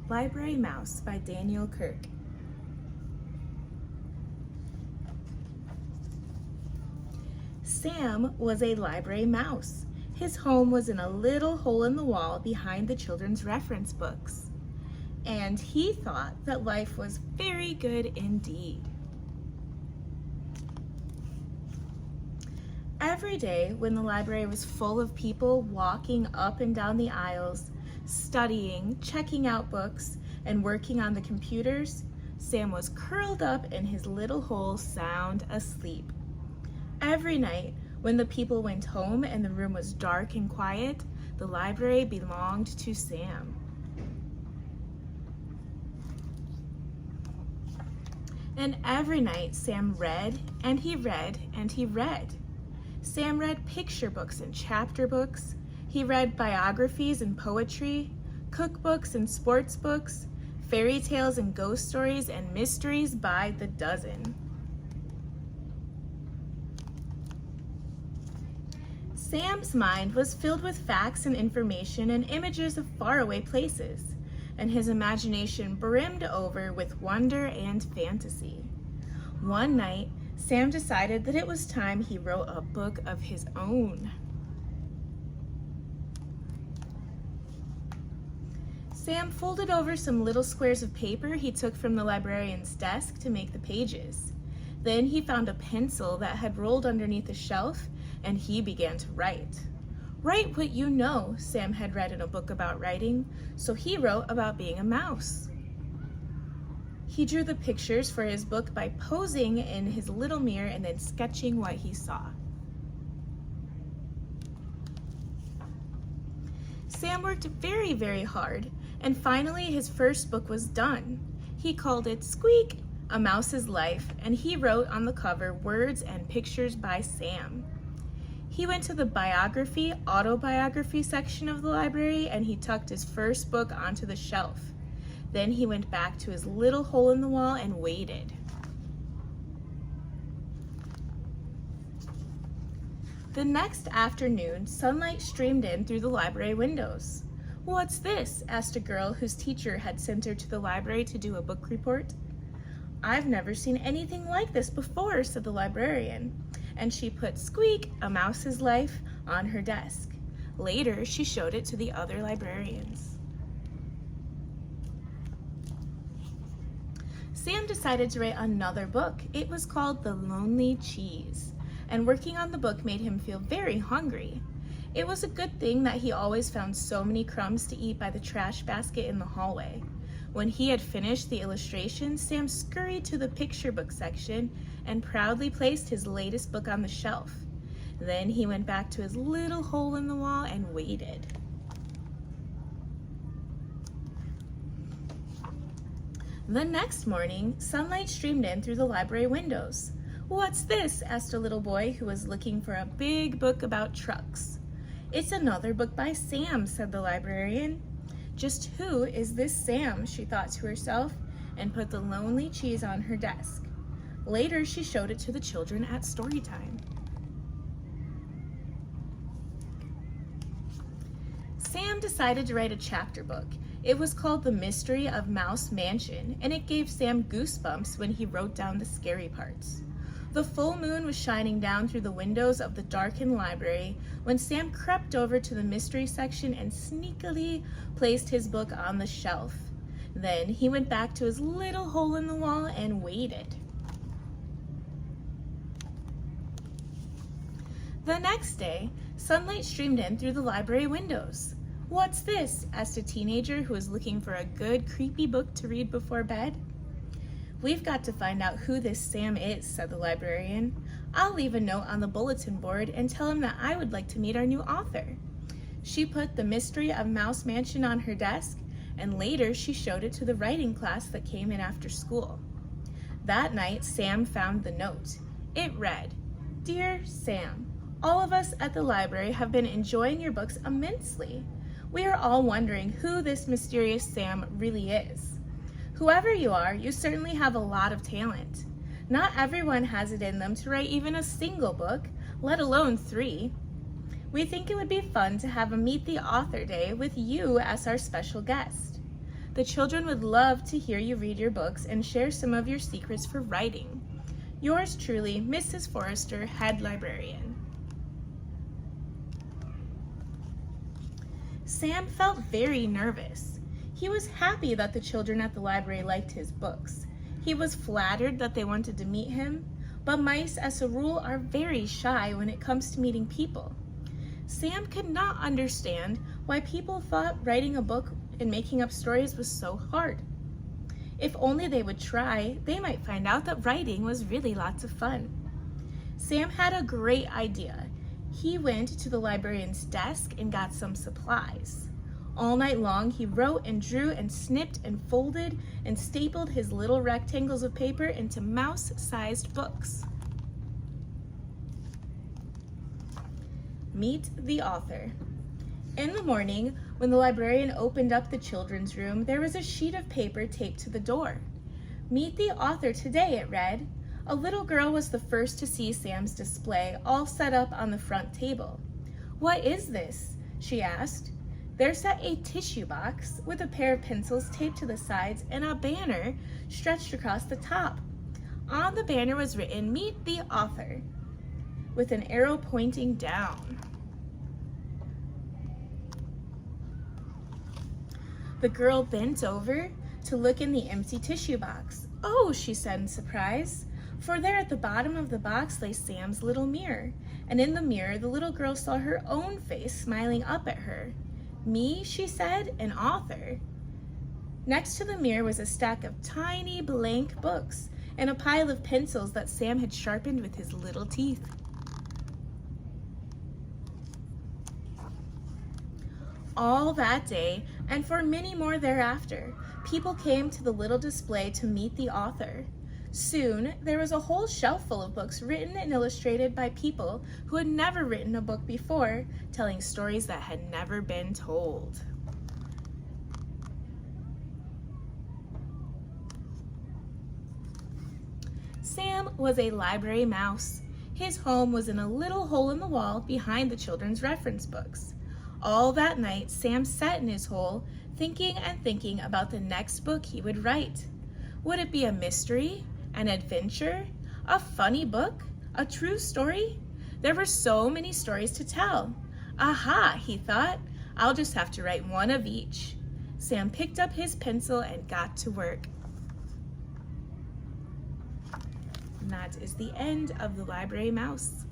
Library Mouse by Daniel Kirk. Sam was a library mouse. His home was in a little hole in the wall behind the children's reference books. And he thought that life was very good indeed. Every day when the library was full of people walking up and down the aisles, studying, checking out books, and working on the computers, Sam was curled up in his little hole sound asleep. Every night, when the people went home and the room was dark and quiet, the library belonged to Sam. And every night, Sam read, and he read, and he read. Sam read picture books and chapter books. He read biographies and poetry, cookbooks and sports books, fairy tales and ghost stories, and mysteries by the dozen. Sam's mind was filled with facts and information and images of faraway places, and his imagination brimmed over with wonder and fantasy. One night, Sam decided that it was time he wrote a book of his own. Sam folded over some little squares of paper he took from the librarian's desk to make the pages. Then he found a pencil that had rolled underneath a shelf, and he began to write. Write what you know, Sam had read in a book about writing, so he wrote about being a mouse. He drew the pictures for his book by posing in his little mirror and then sketching what he saw. Sam worked very, very hard, and finally his first book was done. He called it Squeak, A Mouse's Life, and he wrote on the cover words and pictures by Sam. He went to the biography, autobiography section of the library, and he tucked his first book onto the shelf. Then he went back to his little hole in the wall and waited. The next afternoon, sunlight streamed in through the library windows. "What's this?" asked a girl whose teacher had sent her to the library to do a book report. "I've never seen anything like this before," said the librarian, and she put Squeak, A Mouse's Life on her desk. Later, she showed it to the other librarians. Sam decided to write another book. It was called The Lonely Cheese, and working on the book made him feel very hungry. It was a good thing that he always found so many crumbs to eat by the trash basket in the hallway. When he had finished the illustration, Sam scurried to the picture book section and proudly placed his latest book on the shelf. Then he went back to his little hole in the wall and waited. The next morning, sunlight streamed in through the library windows. "What's this?" asked a little boy who was looking for a big book about trucks. "It's another book by Sam," said the librarian. "Just who is this Sam?" she thought to herself, and put The Lonely Cheese on her desk. Later, she showed it to the children at story time. Sam decided to write a chapter book. It was called The Mystery of Mouse Mansion, and it gave Sam goosebumps when he wrote down the scary parts. The full moon was shining down through the windows of the darkened library when Sam crept over to the mystery section and sneakily placed his book on the shelf. Then he went back to his little hole in the wall and waited. The next day, sunlight streamed in through the library windows. "What's this?" asked a teenager who was looking for a good, creepy book to read before bed. "We've got to find out who this Sam is," said the librarian. "I'll leave a note on the bulletin board and tell him that I would like to meet our new author." She put The Mystery of Mouse Mansion on her desk, and later she showed it to the writing class that came in after school. That night, Sam found the note. It read, "Dear Sam, all of us at the library have been enjoying your books immensely. We are all wondering who this mysterious Sam really is. Whoever you are, you certainly have a lot of talent. Not everyone has it in them to write even a single book, let alone 3. We think it would be fun to have a Meet the Author Day with you as our special guest. The children would love to hear you read your books and share some of your secrets for writing. Yours truly, Mrs. Forrester, Head Librarian. Sam felt very nervous. He was happy that the children at the library liked his books. He was flattered that they wanted to meet him, but mice, as a rule, are very shy when it comes to meeting people. Sam could not understand why people thought writing a book and making up stories was so hard. If only they would try, they might find out that writing was really lots of fun. Sam had a great idea. He went to the librarian's desk and got some supplies. All night long, he wrote and drew and snipped and folded and stapled his little rectangles of paper into mouse-sized books. Meet the author. In the morning, when the librarian opened up the children's room, there was a sheet of paper taped to the door. Meet the author today, it read. A little girl was the first to see Sam's display, all set up on the front table. "What is this?" she asked. There sat a tissue box with a pair of pencils taped to the sides and a banner stretched across the top. On the banner was written, "Meet the author," with an arrow pointing down. The girl bent over to look in the empty tissue box. "Oh," she said in surprise, for there at the bottom of the box lay Sam's little mirror, and in the mirror the little girl saw her own face smiling up at her. "Me," she said, "an author." Next to the mirror was a stack of tiny blank books and a pile of pencils that Sam had sharpened with his little teeth. All that day, and for many more thereafter, people came to the little display to meet the author. Soon, there was a whole shelf full of books written and illustrated by people who had never written a book before, telling stories that had never been told. Sam was a library mouse. His home was in a little hole in the wall behind the children's reference books. All that night, Sam sat in his hole, thinking and thinking about the next book he would write. Would it be a mystery, an adventure, a funny book, a true story? There were so many stories to tell. Aha, he thought, I'll just have to write one of each. Sam picked up his pencil and got to work. And that is the end of The Library Mouse.